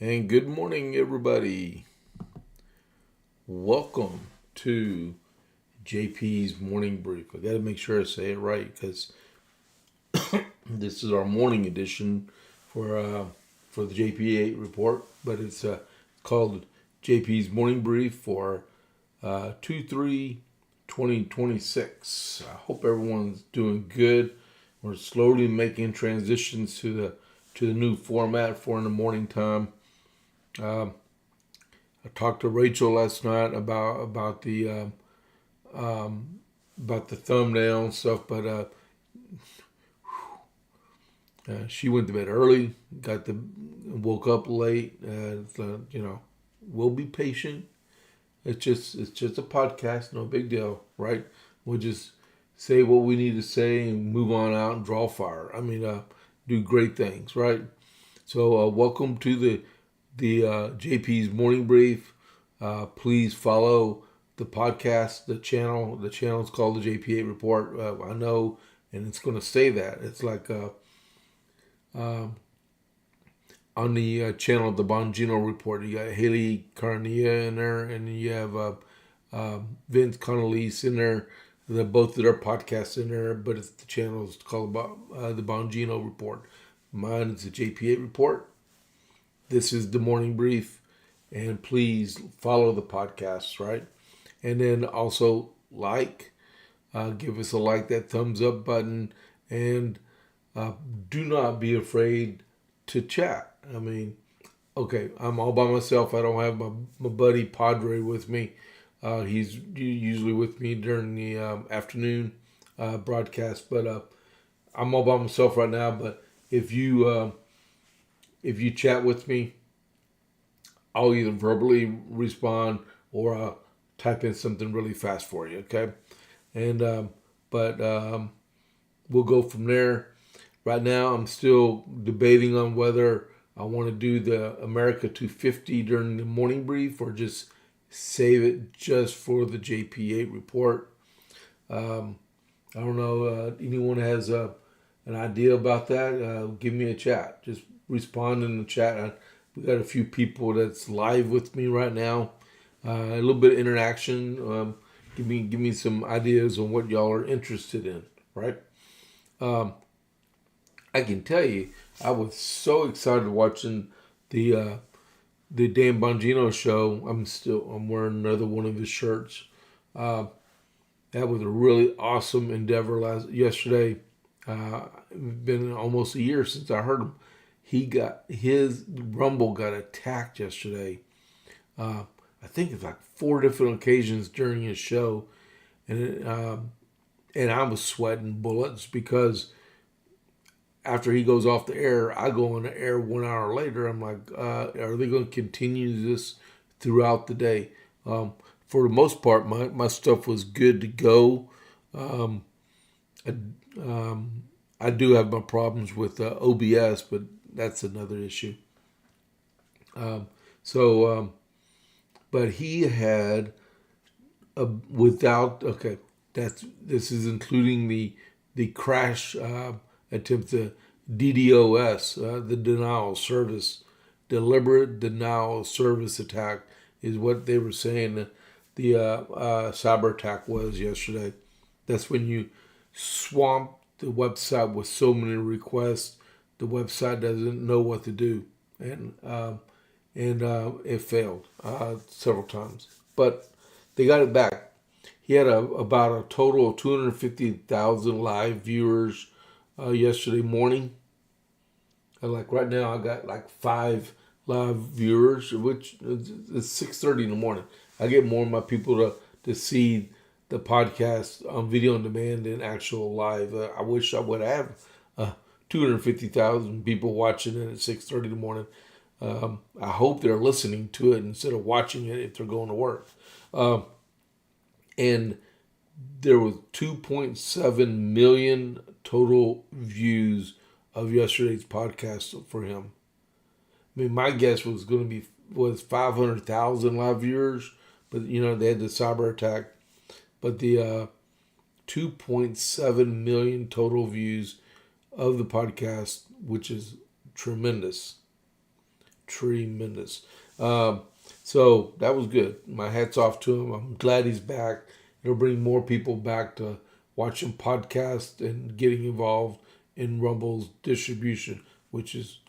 And good morning, everybody. Welcome to JP's Morning Brief. I got to make sure I say it right because this is our morning edition for the JP8 report, but it's called JP's Morning Brief for 2/3/2026. I hope everyone's doing good. We're slowly making transitions to the new format for in the morning time. Uh, I talked to Rachel last night about the thumbnail and stuff, but she went to bed early, woke up late. We'll be patient. It's just a podcast, no big deal, right? We'll just say what we need to say and move on out and draw fire. Do great things, right? So welcome to the JP's Morning Brief. Please follow the podcast, the channel. The channel is called the JP8 Report. I know, and it's going to say that. It's like um, on the channel of the Bongino Report. You got Haley Carnia in there, and you have Vince Connolly's in there. Both of their podcasts in there, but it's the channel is called the Bongino Report. Mine is the JP8 Report. This is the morning brief, and please follow the podcast, right? And then also give us a like, that thumbs up button, and uh, do not be afraid to chat. Okay, I'm all by myself. I don't have my buddy Padre with me. He's usually with me during the afternoon broadcast, but I'm all by myself right now. But if you chat with me, I'll either verbally respond or type in something really fast for you. Okay, and but we'll go from there. Right now, I'm still debating on whether I want to do the America 250 during the morning brief or just save it just for the JP8 report. I don't know. Anyone has an idea about that? Give me a chat. Just respond in the chat. We got a few people that's live with me right now. A little bit of interaction. Give me some ideas on what y'all are interested in. Right. Um, I can tell you, I was so excited watching the uh, the Dan Bongino show. I'm wearing another one of his shirts. Uh, that was a really awesome endeavor yesterday. Been almost a year since I heard him. His Rumble got attacked yesterday. Uh, I think it's like four different occasions during his show, and I was sweating bullets because after he goes off the air, I go on the air 1 hour later. I'm like, are they going to continue this throughout the day? For the most part, my stuff was good to go. Um, I, I do have my problems with OBS, but that's another issue. Um, so, but he had okay, this is including the crash attempt, the DDoS, the deliberate denial of service attack is what they were saying the cyber attack was yesterday. That's when you swamp the website with so many requests, the website doesn't know what to do, and it failed several times, but they got it back. He had about a total of 250,000 live viewers yesterday morning. And like right now, I got like 5 live viewers, which is 6:30 in the morning. I get more of my people to see the podcast on video on demand than actual live. I wish I would have 250,000 people watching it at 6:30 in the morning. I hope they're listening to it instead of watching it if they're going to work. Um, and there was 2.7 million total views of yesterday's podcast for him. My guess was 500,000 live viewers, but they had the cyber attack. But the 2.7 million total views of the podcast, which is tremendous. tremendous. So that was good. My hat's off to him. I'm glad he's back. It'll bring more people back to watching podcasts and getting involved in Rumble's distribution, which is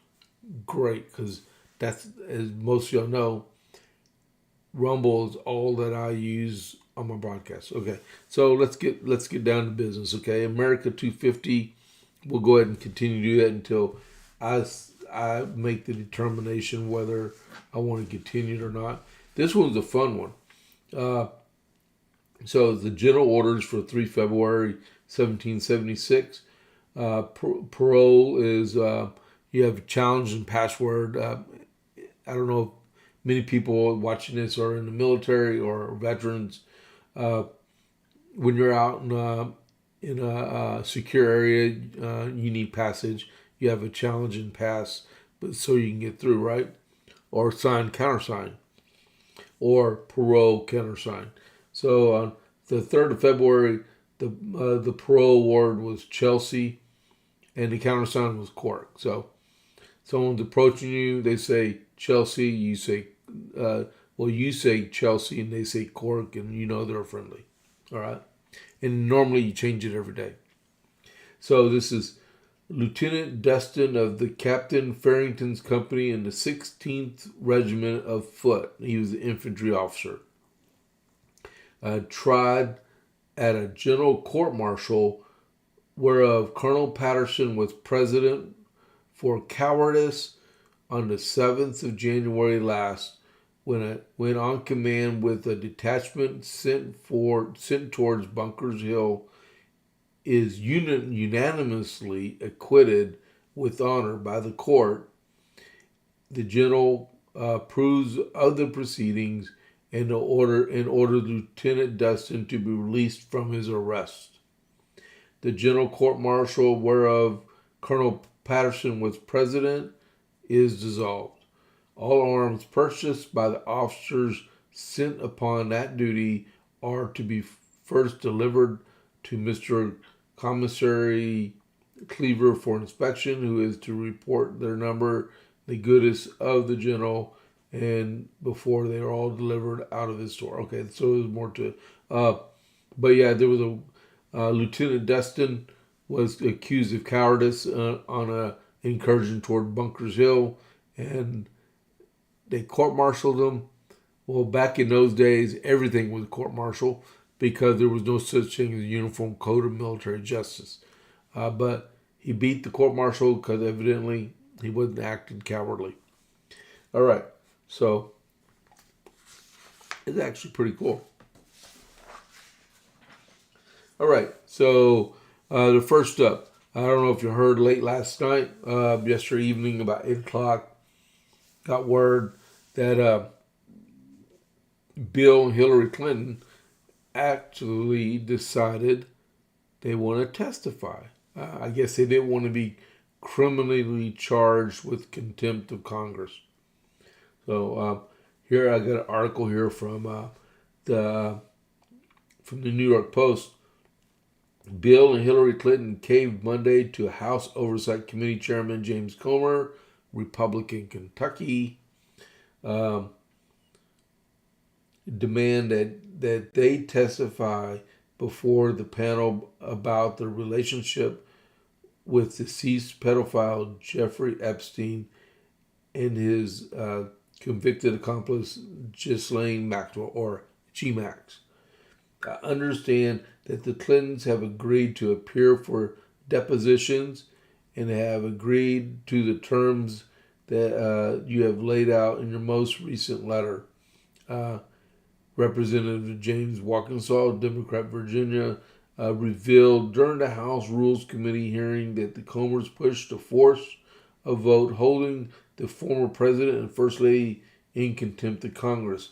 great because that's, as most of y'all know, Rumble is all that I use on my broadcast. Okay, so let's get down to business. Okay, America 250. We'll go ahead and continue to do that until I make the determination whether I want to continue it or not. This one's a fun one. So the general orders for 3 February 1776. Parole is you have a challenge and password. I don't know if many people watching this are in the military or veterans. When you're out in a secure area, you need passage. You have a challenge and pass, but so you can get through, right? Or sign, countersign, or parole, countersign. So on the 3rd of February, the parole award was Chelsea, and the countersign was Cork. So someone's approaching you, they say Chelsea, you say, you say Chelsea, and they say Cork, and you know they're friendly. All right? And normally you change it every day. So this is Lieutenant Destin of the Captain Farrington's Company in the 16th Regiment of Foot. He was an infantry officer. Tried at a general court-martial whereof Colonel Patterson was president for cowardice on the 7th of January last, when it went on command with a detachment sent towards Bunker's Hill, is unanimously acquitted with honor by the court. The general approves of the proceedings and ordered Lieutenant Destin to be released from his arrest. The general court-martial whereof Colonel Patterson was president is dissolved. All arms purchased by the officers sent upon that duty are to be first delivered to Mr. Commissary Cleaver for inspection, who is to report their number, the goodness of the general, and before they are all delivered out of his store. Okay, so there's more to it. But yeah, there was a Lieutenant Destin was accused of cowardice on a incursion toward Bunker's Hill, and they court-martialed him. Well, back in those days, everything was court-martial because there was no such thing as a uniform code of military justice. But he beat the court-martial because evidently he wasn't acting cowardly. All right, so it's actually pretty cool. All right, so the first up, I don't know if you heard late last night, yesterday evening about 8 o'clock, got word that Bill and Hillary Clinton actually decided they want to testify. I guess they didn't want to be criminally charged with contempt of Congress. So here I got an article here from the New York Post. Bill and Hillary Clinton caved Monday to House Oversight Committee Chairman James Comer, Republican, Kentucky, demand that they testify before the panel about the relationship with deceased pedophile Jeffrey Epstein and his convicted accomplice Ghislaine Maxwell, or G-Max. I understand that the Clintons have agreed to appear for depositions and have agreed to the terms that you have laid out in your most recent letter. Representative James Walkinshaw, Democrat, Virginia, revealed during the House Rules Committee hearing that the Comers pushed to force a vote holding the former president and first lady in contempt of Congress.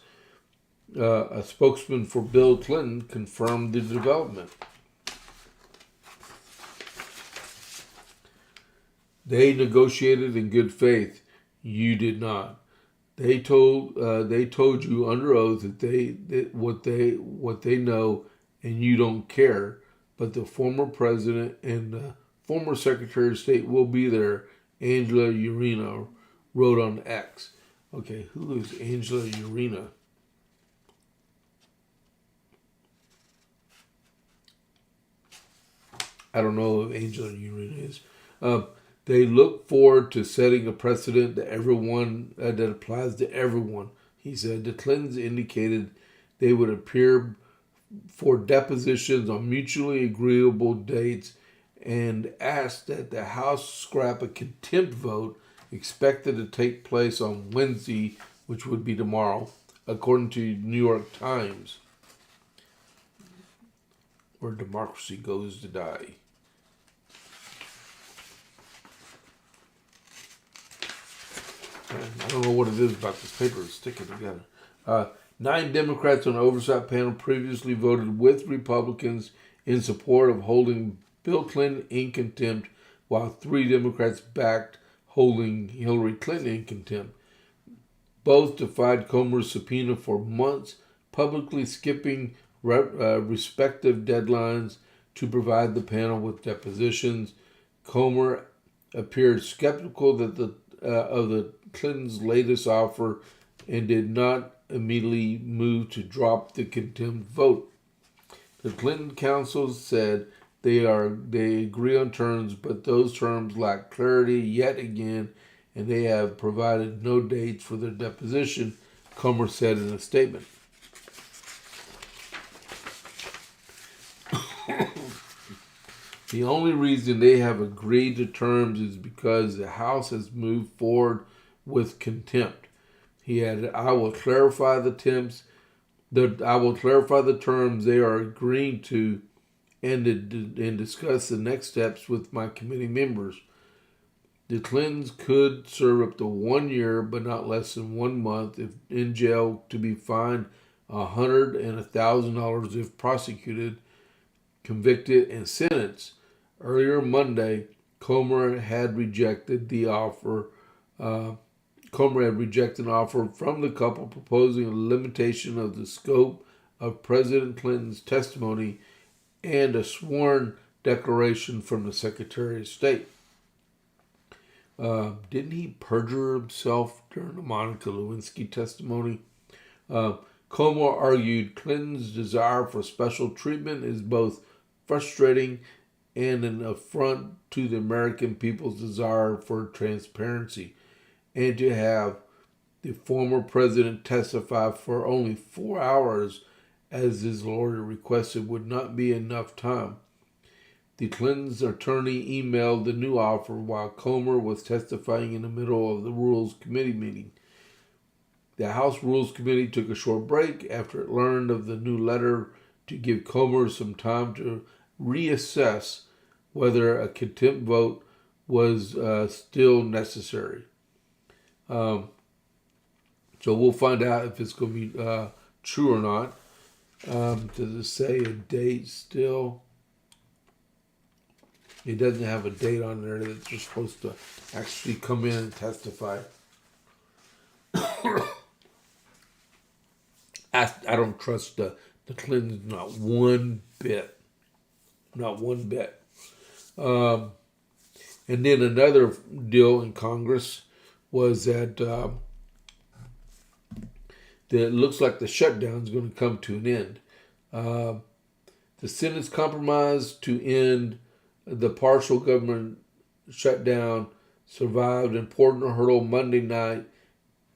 A spokesman for Bill Clinton confirmed the development. They negotiated in good faith. You did not. They told you under oath that what they know, and you don't care. But the former president and the former Secretary of State will be there, Angela Urino, wrote on X. Okay, who is Angela Urena? I don't know if Angela Urena is. They look forward to setting a precedent that that applies to everyone. He said the Clintons indicated they would appear for depositions on mutually agreeable dates and asked that the House scrap a contempt vote expected to take place on Wednesday, which would be tomorrow, according to New York Times, where democracy goes to die. I don't know what it is about this paper. It's sticking together. 9 Democrats on the oversight panel previously voted with Republicans in support of holding Bill Clinton in contempt, while 3 Democrats backed holding Hillary Clinton in contempt. Both defied Comer's subpoena for months, publicly skipping respective deadlines to provide the panel with depositions. Comer appeared skeptical that of the Clintons' latest offer and did not immediately move to drop the contempt vote. The Clinton counsel said they agree on terms, but those terms lack clarity yet again, and they have provided no dates for their deposition, Comer said in a statement. The only reason they have agreed to terms is because the House has moved forward with contempt. He added, I will clarify the terms they are agreeing to and discuss the next steps with my committee members. The Clintons could serve up to 1 year, but not less than 1 month if in jail, to be fined $100 and $1,000 if prosecuted, convicted, and sentenced. Earlier Monday, Comer had rejected an offer from the couple proposing a limitation of the scope of President Clinton's testimony and a sworn declaration from the Secretary of State. Didn't he perjure himself during the Monica Lewinsky testimony? Comer argued Clinton's desire for special treatment is both frustrating and an affront to the American people's desire for transparency, and to have the former president testify for only 4 hours, as his lawyer requested, would not be enough time. The Clintons' attorney emailed the new offer while Comer was testifying in the middle of the Rules Committee meeting. The House Rules Committee took a short break after it learned of the new letter to give Comer some time to reassess whether a contempt vote was still necessary. So we'll find out if it's going to be true or not. Does it say a date still? It doesn't have a date on there that you're supposed to actually come in and testify. I don't trust the Clintons not one bit. Not one bit. And then another deal in Congress was that it looks like the shutdown is going to come to an end. The Senate's compromise to end the partial government shutdown survived an important hurdle Monday night,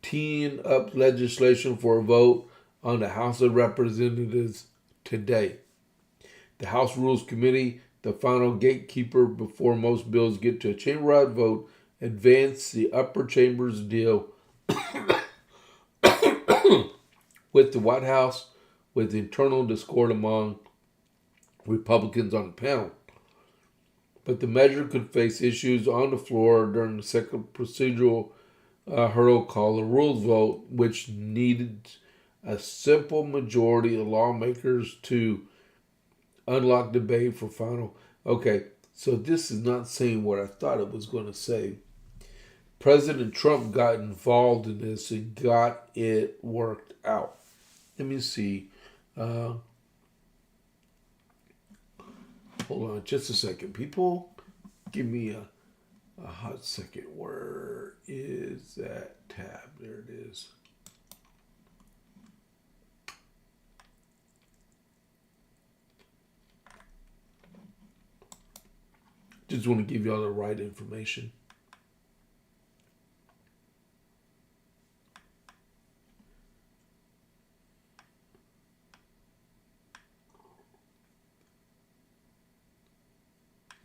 teeing up legislation for a vote on the House of Representatives today. The House Rules Committee, the final gatekeeper before most bills get to a chamber-wide vote, advanced the upper chamber's deal with the White House, with internal discord among Republicans on the panel. But the measure could face issues on the floor during the second procedural hurdle called the rules vote, which needed a simple majority of lawmakers to unlock debate for final. Okay, so this is not saying what I thought it was going to say. President Trump got involved in this and got it worked out. Let me see. Hold on just a second. People, give me a hot second. Where is that tab? There it is. Just want to give y'all the right information.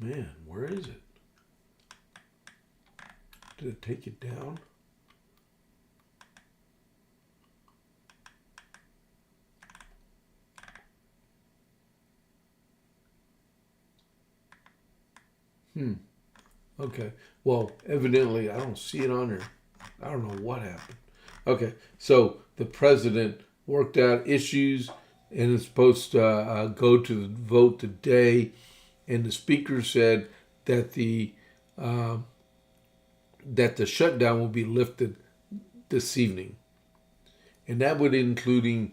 Man, where is it? Did it take it down? Okay. Well, evidently, I don't see it on there. I don't know what happened. Okay. So the president worked out issues and is supposed to go to the vote today. And the speaker said that uh, the shutdown will be lifted this evening, and that would including,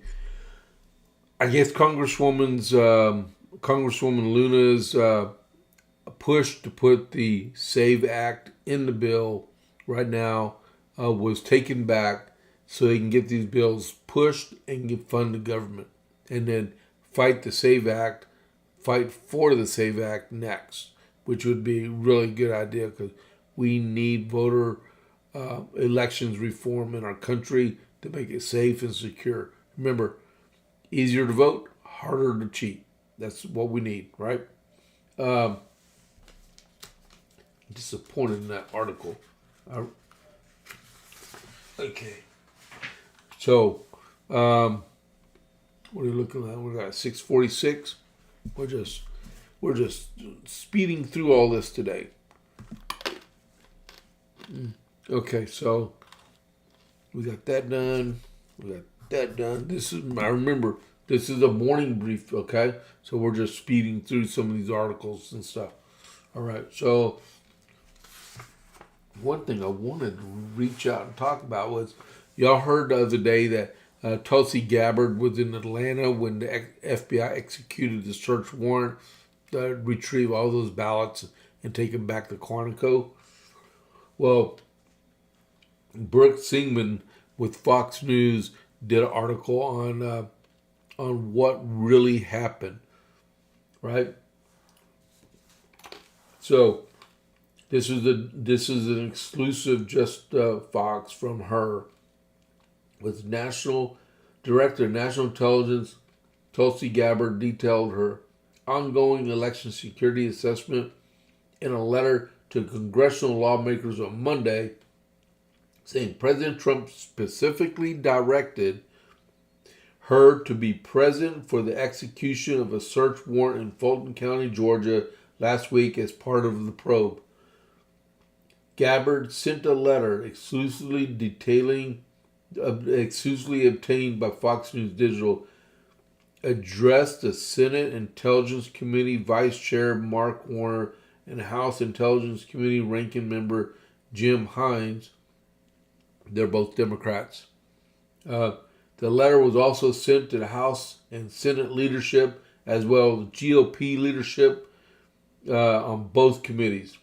I guess, Congresswoman Luna's push to put the SAVE Act in the bill right now was taken back so they can get these bills pushed and fund the government, and then fight the SAVE Act, fight for the SAVE Act next, which would be a really good idea because we need voter elections reform in our country to make it safe and secure. Remember, easier to vote, harder to cheat. That's what we need, right? Disappointed in that article. Okay. So, what are you looking at? We got 6:46. We're just speeding through all this today. Okay, so we got that done. We got that done. I remember, this is a morning brief, okay? So we're just speeding through some of these articles and stuff. All right, so one thing I wanted to reach out and talk about was, y'all heard the other day that Tulsi Gabbard was in Atlanta when the FBI executed the search warrant to retrieve all those ballots and take them back to Quantico. Well, Brooke Singman with Fox News did an article on what really happened, right? So this is an exclusive just Fox from her, with National Director of National Intelligence Tulsi Gabbard detailed her ongoing election security assessment in a letter to congressional lawmakers on Monday, saying President Trump specifically directed her to be present for the execution of a search warrant in Fulton County, Georgia, last week as part of the probe. Gabbard sent a letter exclusively obtained by Fox News Digital, addressed the Senate Intelligence Committee Vice Chair Mark Warner and House Intelligence Committee Ranking Member Jim Hines. They're both Democrats. The letter was also sent to the House and Senate leadership, as well as GOP leadership on both committees.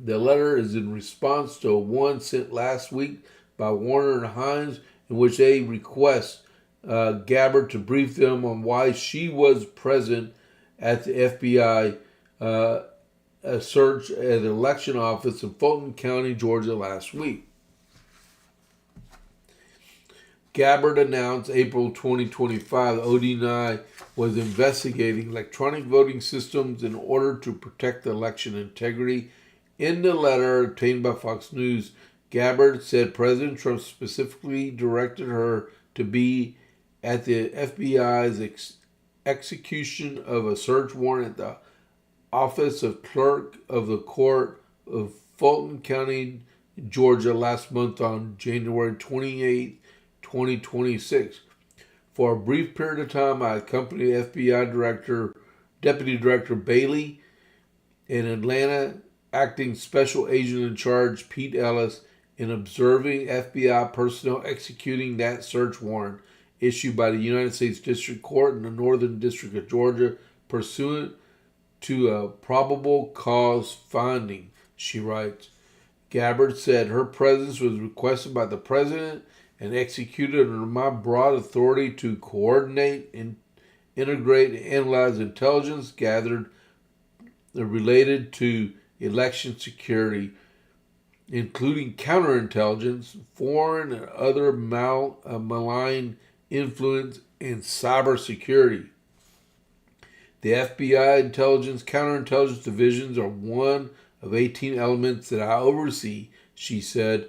The letter is in response to one sent last week by Warner and Hines, in which they request Gabbard to brief them on why she was present at the FBI search at an election office in Fulton County, Georgia last week. Gabbard announced April 2025 that ODNI was investigating electronic voting systems in order to protect election integrity. In the letter obtained by Fox News, Gabbard said President Trump specifically directed her to be at the FBI's execution of a search warrant at the Office of Clerk of the Court of Fulton County, Georgia last month on January 28, 2026. For a brief period of time, I accompanied FBI Deputy Director Bailey in Atlanta, acting Special Agent in Charge Pete Ellis, in observing FBI personnel executing that search warrant issued by the United States District Court in the Northern District of Georgia, pursuant to a probable cause finding, she writes. Gabbard said her presence was requested by the president and executed under my broad authority to coordinate, integrate, and analyze intelligence gathered related to election security, including counterintelligence, foreign and other malign influence, and cybersecurity. The FBI intelligence counterintelligence divisions are one of 18 elements that I oversee, she said.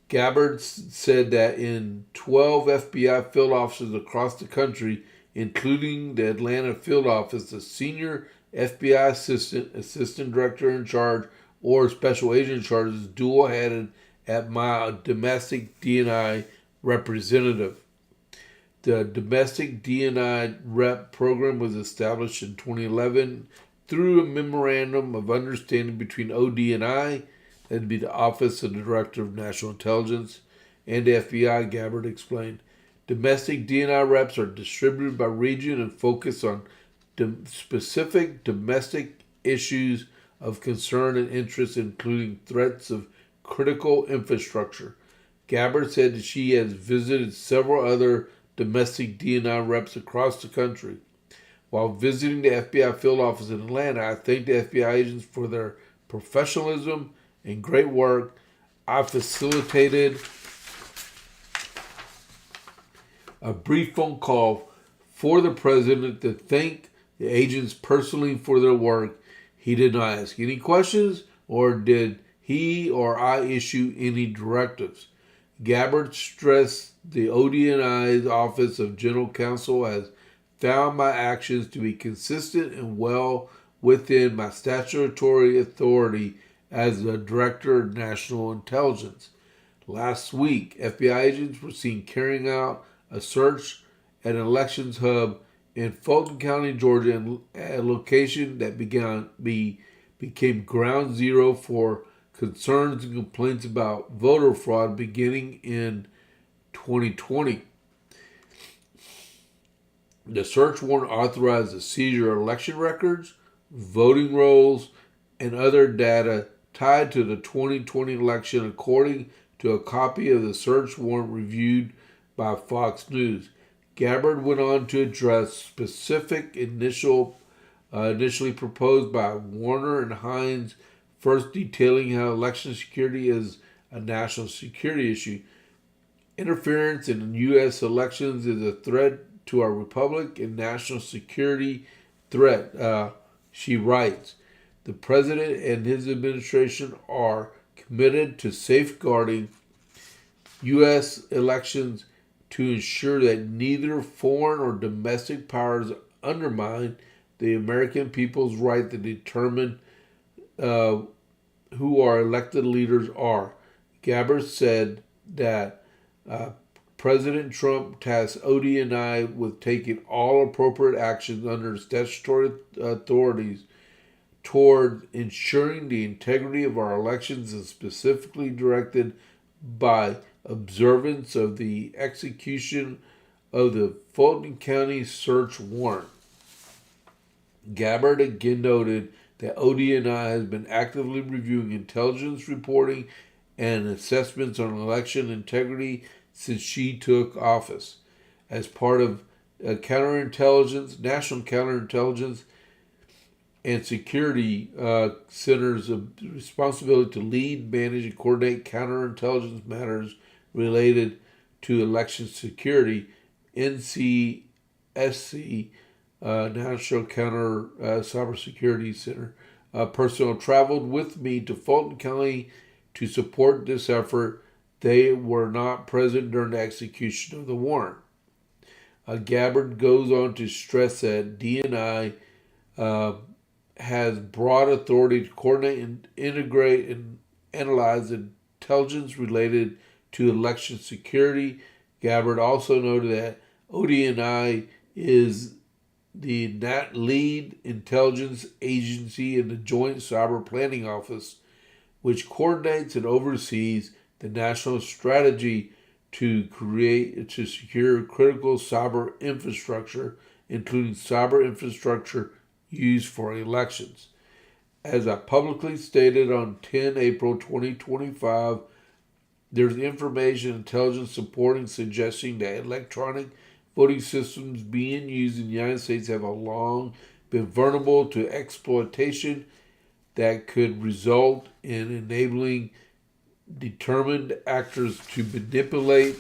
Gabbard said that in 12 FBI field offices across the country, including the Atlanta field office, the senior FBI assistant director in charge, or special agent in charge is dual-headed at my domestic D&I representative. The domestic D&I rep program was established in 2011 through a memorandum of understanding between OD&I, that'd be the Office of the Director of National Intelligence, and the FBI, Gabbard explained. Domestic D&I reps are distributed by region and focus on specific domestic issues of concern and interest, including threats of critical infrastructure. Gabbard said that she has visited several other domestic D&I reps across the country. While visiting the FBI field office in Atlanta, I thank the FBI agents for their professionalism and great work. I facilitated a brief phone call for the president to thank the agents personally for their work. He did not ask any questions, or did he or I issue any directives. Gabbard stressed the OD&I's Office of General Counsel has found my actions to be consistent and well within my statutory authority as the Director of National Intelligence. Last week, FBI agents were seen carrying out a search at an elections hub in Fulton County, Georgia, a location that became ground zero for concerns and complaints about voter fraud beginning in 2020. The search warrant authorized the seizure of election records, voting rolls, and other data tied to the 2020 election, according to a copy of the search warrant reviewed by Fox News. Gabbard went on to address specific initially proposed by Warner and Hines, first detailing how election security is a national security issue. Interference in U.S. elections is a threat to our republic and national security threat, she writes. The president and his administration are committed to safeguarding U.S. elections to ensure that neither foreign or domestic powers undermine the American people's right to determine who our elected leaders are. Gabbard said that President Trump tasked OD&I with taking all appropriate actions under statutory authorities toward ensuring the integrity of our elections, and specifically directed by observance of the execution of the Fulton County search warrant. Gabbard again noted that OD&I has been actively reviewing intelligence reporting and assessments on election integrity since she took office. As part of counterintelligence, national counterintelligence and security centers of responsibility to lead, manage, and coordinate counterintelligence matters related to election security. NCSC, National Counter Cybersecurity Center, personnel traveled with me to Fulton County to support this effort. They were not present during the execution of the warrant. Gabbard goes on to stress that D&I has broad authority to coordinate and integrate and analyze intelligence related to election security. Gabbard also noted that OD&I is the lead intelligence agency in the Joint Cyber Planning Office, which coordinates and oversees the national strategy to secure critical cyber infrastructure, including cyber infrastructure used for elections. As I publicly stated on 10 April 2025, there's information intelligence supporting suggesting that electronic voting systems being used in the United States have a long been vulnerable to exploitation that could result in enabling determined actors to manipulate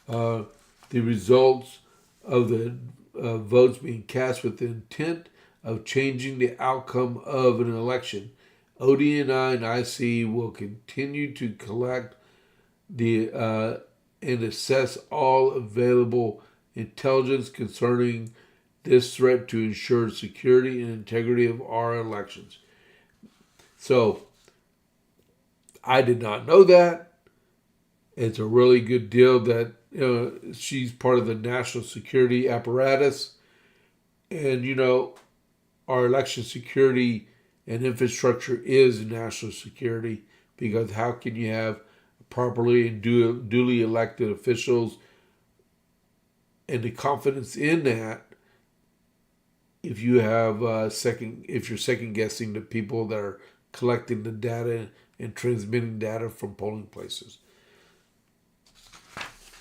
the results of the votes being cast with the intent of changing the outcome of an election. ODNI and IC will continue to collect the and assess all available intelligence concerning this threat to ensure security and integrity of our elections. So, I did not know that. It's a really good deal that she's part of the national security apparatus. And, our election security and infrastructure is national security, because how can you have properly and duly elected officials and the confidence in that if you have if you're second guessing the people that are collecting the data and transmitting data from polling places.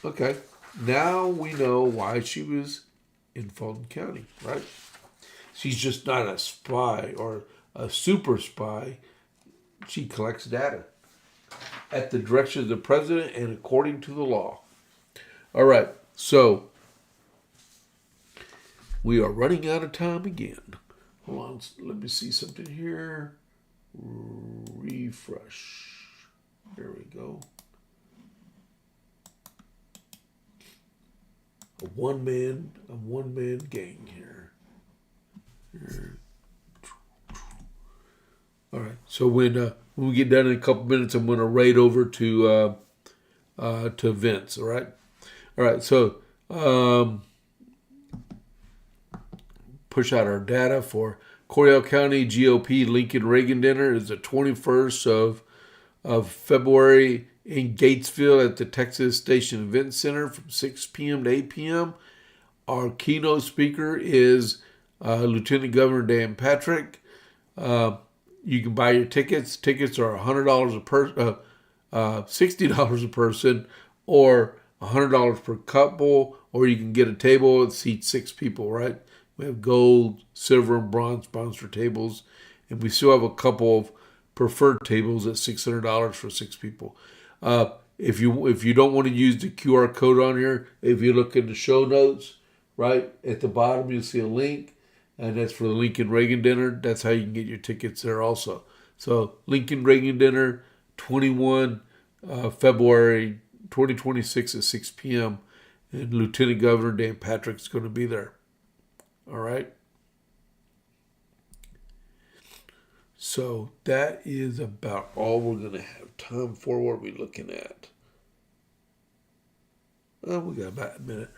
Okay, now we know why she was in Fulton County, right? She's just not a spy or a super spy. She collects data at the direction of the president and according to the law. All right, so we are running out of time again. Hold on, let me see something here. Refresh. There we go. A one man gang here. All right. So when we get done in a couple minutes, I'm going to raid over to Vince. All right. All right. So push out our data for Coryell County GOP Lincoln Reagan dinner is the 21st of February in Gatesville at the Texas Station Event Center from 6 p.m. to 8 p.m. Our keynote speaker is Lieutenant Governor Dan Patrick. You can buy your tickets. Tickets are $100 $60 a person, or $100 per couple, or you can get a table that seats 6 people, right? We have gold, silver, and bronze sponsor tables, and we still have a couple of preferred tables at $600 for 6 people. If you don't want to use the QR code on here, if you look in the show notes, right at the bottom, you'll see a link, and that's for the Lincoln Reagan dinner. That's how you can get your tickets there also. So Lincoln Reagan dinner, 21 February 2026 at 6 p.m. And Lieutenant Governor Dan Patrick's going to be there. All right. So that is about all we're going to have time for. What are we looking at? Oh, we got about a minute.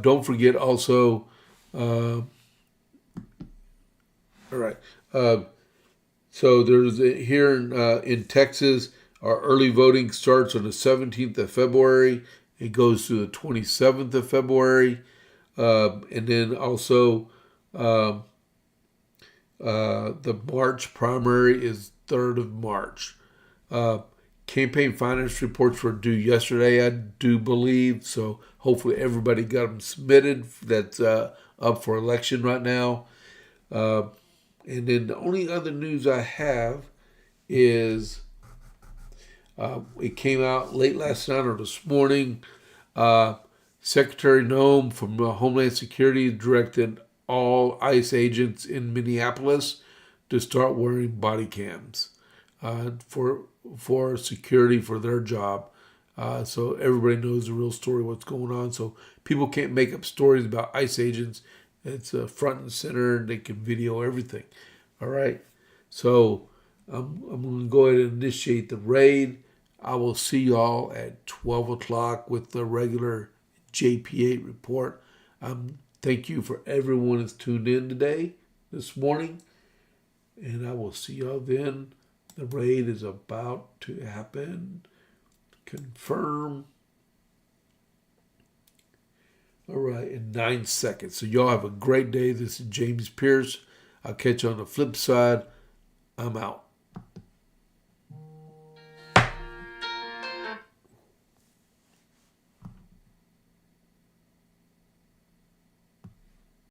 Don't forget also. All right. So there's here in Texas, our early voting starts on the 17th of February. It goes to the 27th of February. And then also the March primary is 3rd of March. Campaign finance reports were due yesterday, I do believe. So hopefully everybody got them submitted that's up for election right now. And then the only other news I have is it came out late last night or this morning. Secretary Noem from Homeland Security directed all ICE agents in Minneapolis to start wearing body cams for security for their job. So everybody knows the real story, what's going on. So people can't make up stories about ICE agents. It's front and center, and they can video everything. All right. So I'm going to go ahead and initiate the raid. I will see y'all at 12 o'clock with the regular JP8 report. Thank you for everyone that's tuned in this morning. And I will see y'all then. The raid is about to happen. Confirm. All right, in 9 seconds. So y'all have a great day. This is James Pierce. I'll catch you on the flip side. I'm out.